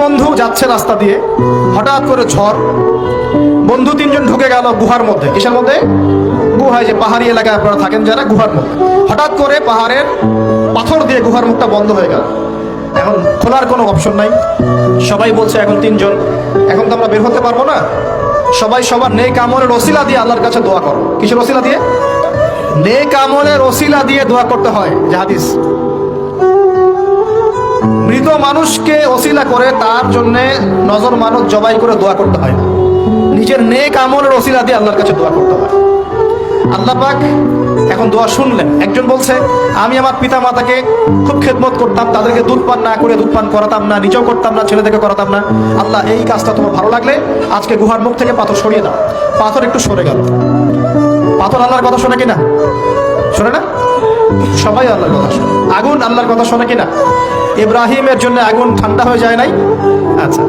বন্ধু যাচ্ছে রাস্তা দিয়ে, হঠাৎ করে ঝড়, বন্ধু তিনজন ঢুকে গেল গুহার মধ্যে। কিসের মধ্যে? গুহায়, যে পাহাড়ি এলাকায় আপনারা থাকেন যারা, গুহার মধ্যে। হঠাৎ করে পাহাড়ের পাথর দিয়ে গুহার মুখটা বন্ধ হয়ে গেল। এখন খোলার কোনো অপশন নাই। সবাই বলছে এখন তিনজন, এখন তো আমরা বের হতে পারবো না, সবাই সবার নেক আমলের ওসিলা দিয়ে আল্লাহর কাছে দোয়া করো। কিসের ওসিলা দিয়ে? নেক আমলের ওসিলা দিয়ে দোয়া করতে হয়। যে হাদিস, মৃত মানুষকে ওসিলা করে তার জন্য নজর মানত জবাই করে দোয়া করতে হয় না, নিজের নেক আমলের ওসিলা দিয়ে আল্লাহর কাছে দোয়া করতে হয়। আল্লাহ পাক এখন দোয়া শুনলেন। একজন বলছে, আমি আমার পিতা মাতাকে খুব খেদমত করতাম, তাদেরকে দুধ পান না করে দুধ পান করাতাম না, নিজেও করতাম না, ছেলেদেরকে করাতাম না। আল্লাহ, এই কাজটা তোমার ভালো লাগলে আজকে গুহার মুখ থেকে পাথর সরিয়ে দাও। পাথর একটু সরে গেল। পাথর আল্লাহর কথা শোনে কিনা? শোনে না? সবাই আল্লাহর কথা শোনে। আগুন আল্লাহর কথা শোনে কিনা? ইব্রাহিমের জন্য আগুন ঠান্ডা হয়ে যায় নাই? আচ্ছা,